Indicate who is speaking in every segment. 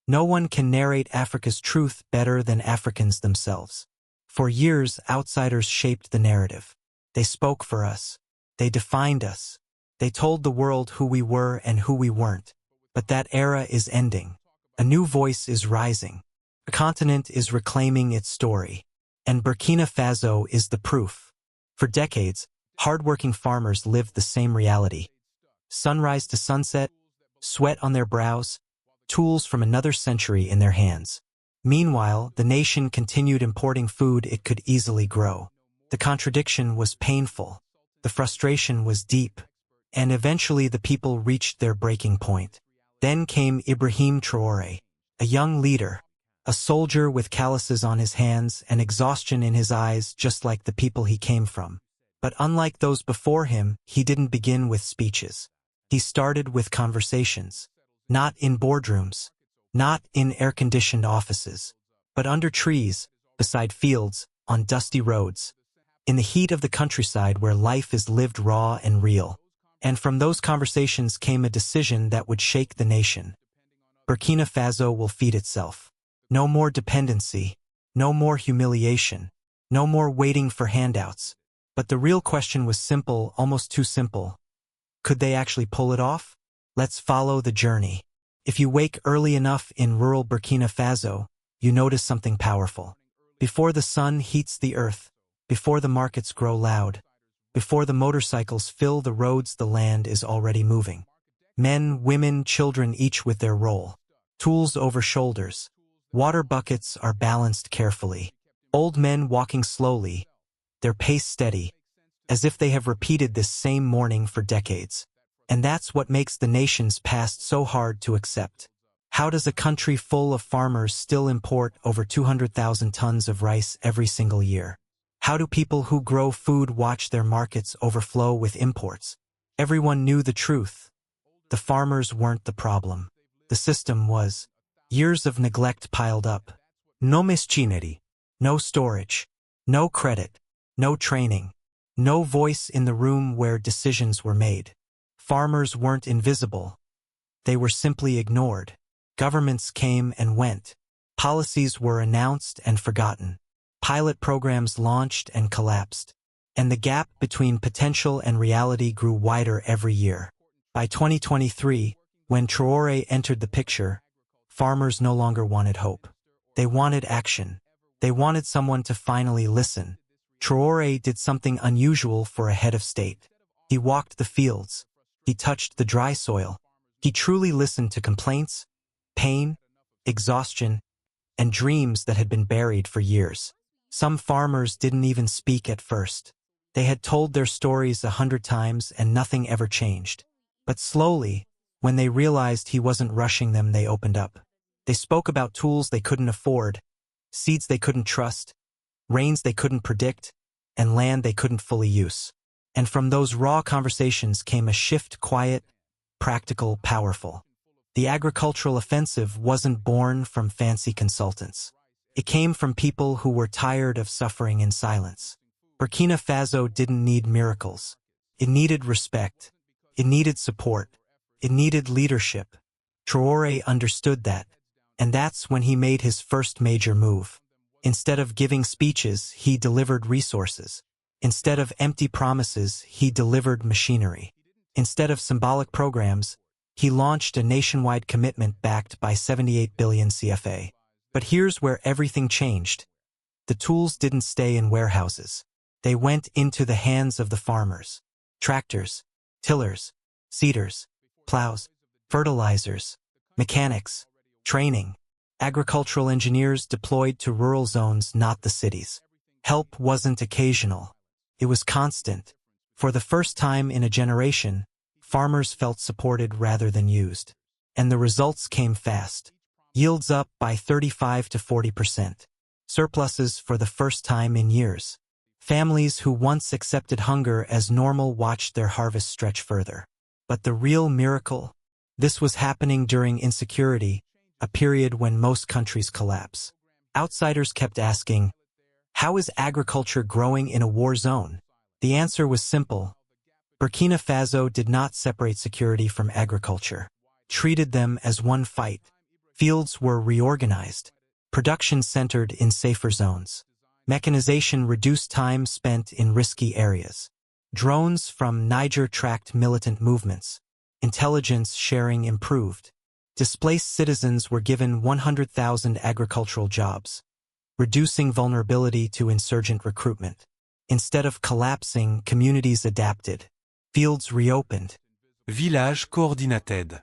Speaker 1: No one can narrate Africa's truth better than Africans themselves. For years, outsiders shaped the narrative. They spoke for us. They defined us. They told the world who we were and who we weren't. But that era is ending. A new voice is rising. A continent is reclaiming its story. And Burkina Faso is the proof. For decades, hardworking farmers lived the same reality. Sunrise to sunset, sweat on their brows, tools from another century in their hands. Meanwhile, the nation continued importing food it could easily grow. The contradiction was painful. The frustration was deep. And eventually the people reached their breaking point. Then came Ibrahim Traoré, a young leader, a soldier with calluses on his hands and exhaustion in his eyes, just like the people he came from. But unlike those before him, he didn't begin with speeches. He started with conversations. Not in boardrooms, not in air-conditioned offices, but under trees, beside fields, on dusty roads, in the heat of the countryside where life is lived raw and real. And from those conversations came a decision that would shake the nation. Burkina Faso will feed itself. No more dependency, no more humiliation, no more waiting for handouts. But the real question was simple, almost too simple. Could they actually pull it off? Let's follow the journey. If you wake early enough in rural Burkina Faso, you notice something powerful. Before the sun heats the earth, before the markets grow loud, before the motorcycles fill the roads, the land is already moving. Men, women, children, each with their role. Tools over shoulders. Water buckets are balanced carefully. Old men walking slowly, their pace steady, as if they have repeated this same morning for decades. And that's what makes the nation's past so hard to accept. How does a country full of farmers still import over 200,000 tons of rice every single year? How do people who grow food watch their markets overflow with imports? Everyone knew the truth. The farmers weren't the problem. The system was. Years of neglect piled up. No machinery, no storage, no credit, no training, no voice in the room where decisions were made. Farmers weren't invisible. They were simply ignored. Governments came and went. Policies were announced and forgotten. Pilot programs launched and collapsed. And the gap between potential and reality grew wider every year. By 2023, when Traoré entered the picture, farmers no longer wanted hope. They wanted action. They wanted someone to finally listen. Traoré did something unusual for a head of state. He walked the fields. He touched the dry soil. He truly listened to complaints, pain, exhaustion, and dreams that had been buried for years. Some farmers didn't even speak at first. They had told their stories 100 times and nothing ever changed. But slowly, when they realized he wasn't rushing them, they opened up. They spoke about tools they couldn't afford, seeds they couldn't trust, rains they couldn't predict, and land they couldn't fully use. And from those raw conversations came a shift, quiet, practical, powerful. The agricultural offensive wasn't born from fancy consultants. It came from people who were tired of suffering in silence. Burkina Faso didn't need miracles. It needed respect. It needed support. It needed leadership. Traoré understood that. And that's when he made his first major move. Instead of giving speeches, he delivered resources. Instead of empty promises, he delivered machinery. Instead of symbolic programs, he launched a nationwide commitment backed by 78 billion CFA. But here's where everything changed. The tools didn't stay in warehouses. They went into the hands of the farmers. Tractors, tillers, seeders, plows, fertilizers, mechanics, training, agricultural engineers deployed to rural zones, not the cities. Help wasn't occasional. It was constant. For the first time in a generation, farmers felt supported rather than used. And the results came fast. Yields up by 35 to 40%. Surpluses for the first time in years. Families who once accepted hunger as normal watched their harvest stretch further. But the real miracle? This was happening during insecurity, a period when most countries collapse. Outsiders kept asking, how is agriculture growing in a war zone? The answer was simple. Burkina Faso did not separate security from agriculture. Treated them as one fight. Fields were reorganized. Production centered in safer zones. Mechanization reduced time spent in risky areas. Drones from Niger tracked militant movements. Intelligence sharing improved. Displaced citizens were given 100,000 agricultural jobs, reducing vulnerability to insurgent recruitment. Instead of collapsing, communities adapted. Fields reopened.
Speaker 2: Village coordinated.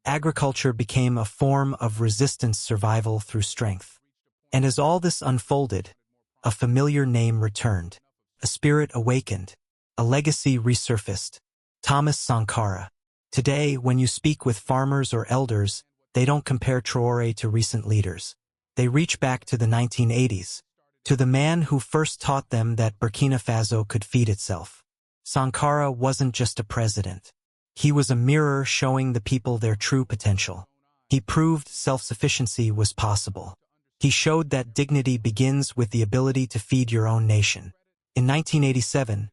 Speaker 1: Agriculture became a form of resistance survival through strength. And as all this unfolded, a familiar name returned. A spirit awakened. A legacy resurfaced. Thomas Sankara. Today, when you speak with farmers or elders, they don't compare Traoré to recent leaders. They reach back to the 1980s, to the man who first taught them that Burkina Faso could feed itself. Sankara wasn't just a president. He was a mirror showing the people their true potential. He proved self-sufficiency was possible. He showed that dignity begins with the ability to feed your own nation. In 1987,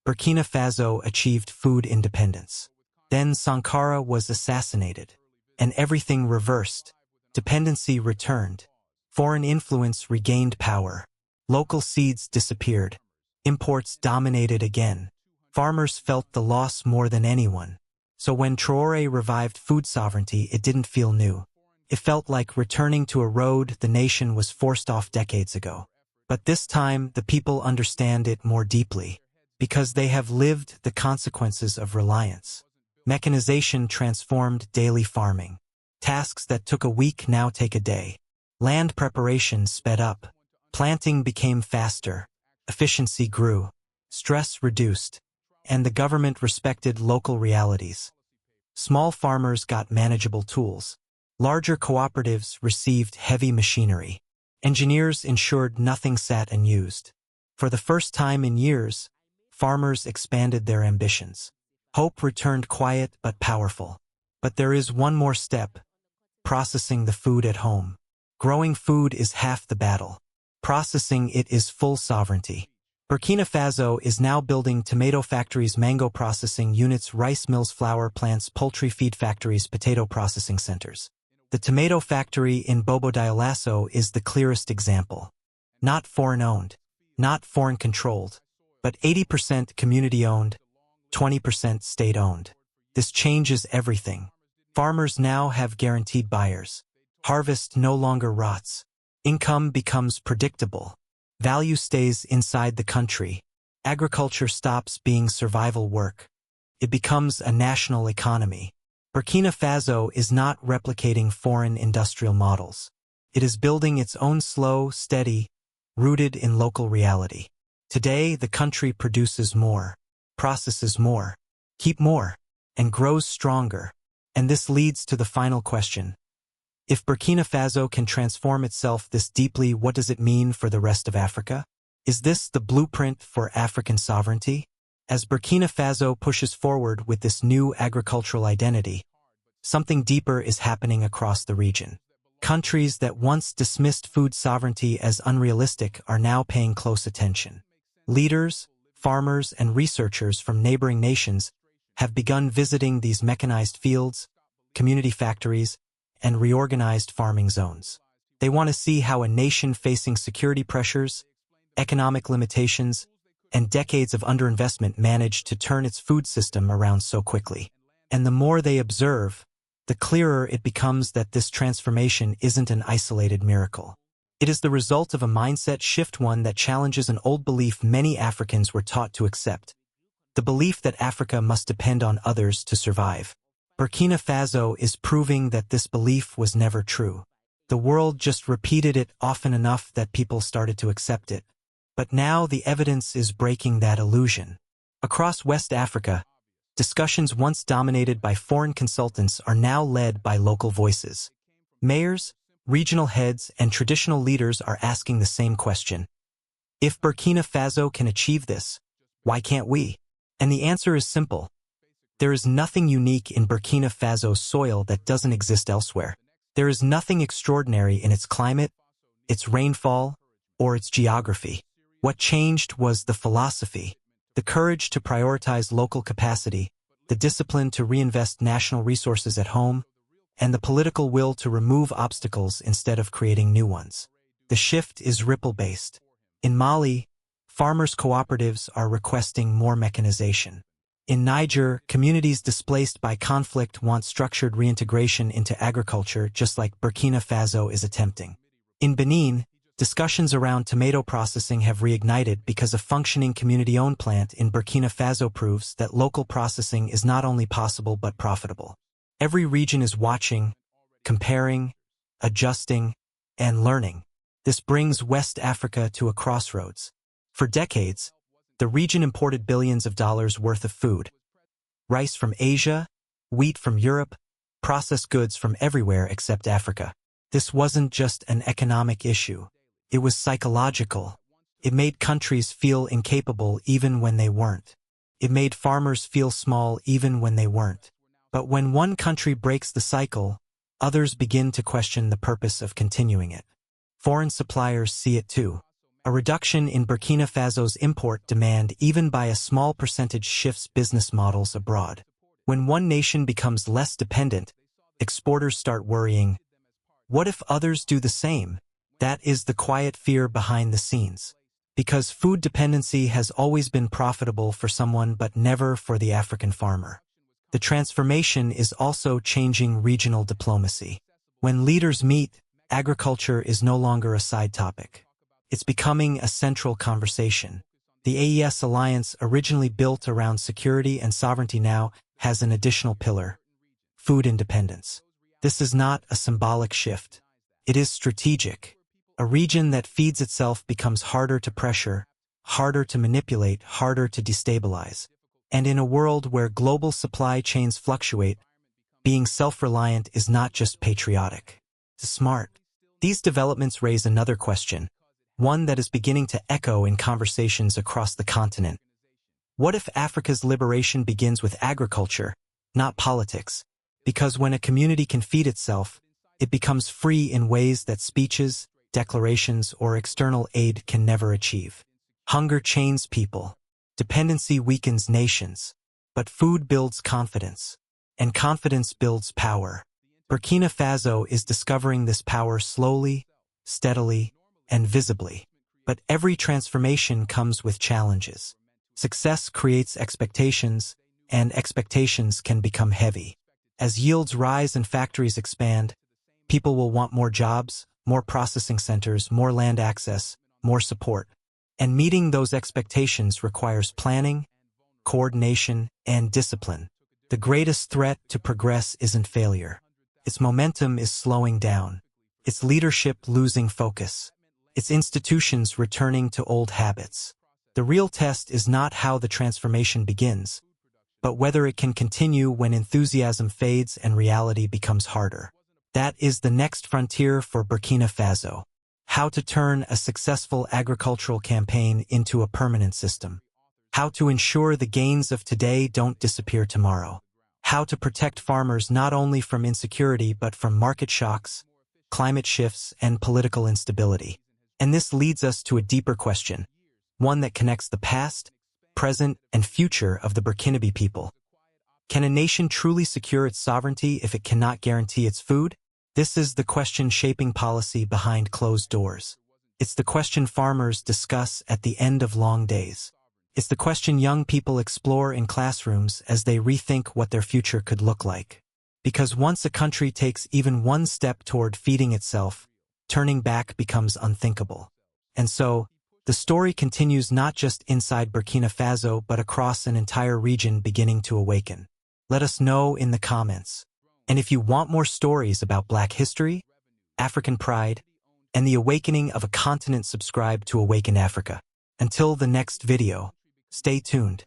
Speaker 1: Burkina Faso achieved food independence. Then Sankara was assassinated, and everything reversed. Dependency returned. Foreign influence regained power. Local seeds disappeared. Imports dominated again. Farmers felt the loss more than anyone. So when Traoré revived food sovereignty, it didn't feel new. It felt like returning to a road the nation was forced off decades ago. But this time, the people understand it more deeply, because they have lived the consequences of reliance. Mechanization transformed daily farming. Tasks that took a week now take a day. Land preparation sped up. Planting became faster. Efficiency grew. Stress reduced. And the government respected local realities. Small farmers got manageable tools. Larger cooperatives received heavy machinery. Engineers ensured nothing sat unused. For the first time in years, farmers expanded their ambitions. Hope returned quiet but powerful. But there is one more step: processing the food at home. Growing food is half the battle. Processing it is full sovereignty. Burkina Faso is now building tomato factories, mango processing units, rice mills, flour plants, poultry feed factories, potato processing centers. The tomato factory in Bobo Dioulasso is the clearest example. Not foreign-owned, not foreign-controlled, but 80% community-owned, 20% state-owned. This changes everything. Farmers now have guaranteed buyers. Harvest no longer rots. Income becomes predictable. Value stays inside the country. Agriculture stops being survival work. It becomes a national economy. Burkina Faso is not replicating foreign industrial models. It is building its own slow, steady, rooted in local reality. Today, the country produces more, processes more, keeps more, and grows stronger. And this leads to the final question. If Burkina Faso can transform itself this deeply, what does it mean for the rest of Africa? Is this the blueprint for African sovereignty? As Burkina Faso pushes forward with this new agricultural identity, something deeper is happening across the region. Countries that once dismissed food sovereignty as unrealistic are now paying close attention. Leaders, farmers, and researchers from neighboring nations have begun visiting these mechanized fields, community factories, and reorganized farming zones. They want to see how a nation facing security pressures, economic limitations, and decades of underinvestment managed to turn its food system around so quickly. And the more they observe, the clearer it becomes that this transformation isn't an isolated miracle. It is the result of a mindset shift, one that challenges an old belief many Africans were taught to accept. The belief that Africa must depend on others to survive. Burkina Faso is proving that this belief was never true. The world just repeated it often enough that people started to accept it. But now the evidence is breaking that illusion. Across West Africa, discussions once dominated by foreign consultants are now led by local voices. Mayors, regional heads, and traditional leaders are asking the same question. If Burkina Faso can achieve this, why can't we? And the answer is simple. There is nothing unique in Burkina Faso's soil that doesn't exist elsewhere. There is nothing extraordinary in its climate, its rainfall, or its geography. What changed was the philosophy, the courage to prioritize local capacity, the discipline to reinvest national resources at home, and the political will to remove obstacles instead of creating new ones. The shift is ripple-based. In Mali, farmers' cooperatives are requesting more mechanization. In Niger, communities displaced by conflict want structured reintegration into agriculture, just like Burkina Faso is attempting. In Benin, discussions around tomato processing have reignited because a functioning community-owned plant in Burkina Faso proves that local processing is not only possible but profitable. Every region is watching, comparing, adjusting, and learning. This brings West Africa to a crossroads. For decades, the region imported billions of dollars worth of food. Rice from Asia, wheat from Europe, processed goods from everywhere except Africa. This wasn't just an economic issue. It was psychological. It made countries feel incapable even when they weren't. It made farmers feel small even when they weren't. But when one country breaks the cycle, others begin to question the purpose of continuing it. Foreign suppliers see it too. A reduction in Burkina Faso's import demand even by a small percentage shifts business models abroad. When one nation becomes less dependent, exporters start worrying, what if others do the same? That is the quiet fear behind the scenes. Because food dependency has always been profitable for someone but never for the African farmer. The transformation is also changing regional diplomacy. When leaders meet, agriculture is no longer a side topic. It's becoming a central conversation. The AES alliance, originally built around security and sovereignty, now has an additional pillar: food independence. This is not a symbolic shift. It is strategic. A region that feeds itself becomes harder to pressure, harder to manipulate, harder to destabilize. And in a world where global supply chains fluctuate, being self-reliant is not just patriotic. It's smart. These developments raise another question, one that is beginning to echo in conversations across the continent. What if Africa's liberation begins with agriculture, not politics? Because when a community can feed itself, it becomes free in ways that speeches, declarations, or external aid can never achieve. Hunger chains people. Dependency weakens nations. But food builds confidence. And confidence builds power. Burkina Faso is discovering this power slowly, steadily, and visibly. But every transformation comes with challenges. Success creates expectations, and expectations can become heavy. As yields rise and factories expand, people will want more jobs, more processing centers, more land access, more support. And meeting those expectations requires planning, coordination, and discipline. The greatest threat to progress isn't failure. Its momentum is slowing down. Its leadership losing focus. Its institutions returning to old habits. The real test is not how the transformation begins, but whether it can continue when enthusiasm fades and reality becomes harder. That is the next frontier for Burkina Faso. How to turn a successful agricultural campaign into a permanent system. How to ensure the gains of today don't disappear tomorrow. How to protect farmers not only from insecurity but from market shocks, climate shifts, and political instability. And this leads us to a deeper question, one that connects the past, present, and future of the Burkinabe people. Can a nation truly secure its sovereignty if it cannot guarantee its food? This is the question shaping policy behind closed doors. It's the question farmers discuss at the end of long days. It's the question young people explore in classrooms as they rethink what their future could look like. Because once a country takes even one step toward feeding itself, turning back becomes unthinkable. And so, the story continues not just inside Burkina Faso but across an entire region beginning to awaken. Let us know in the comments. And if you want more stories about Black history, African pride, and the awakening of a continent, subscribe to Awaken Africa. Until the next video, stay tuned.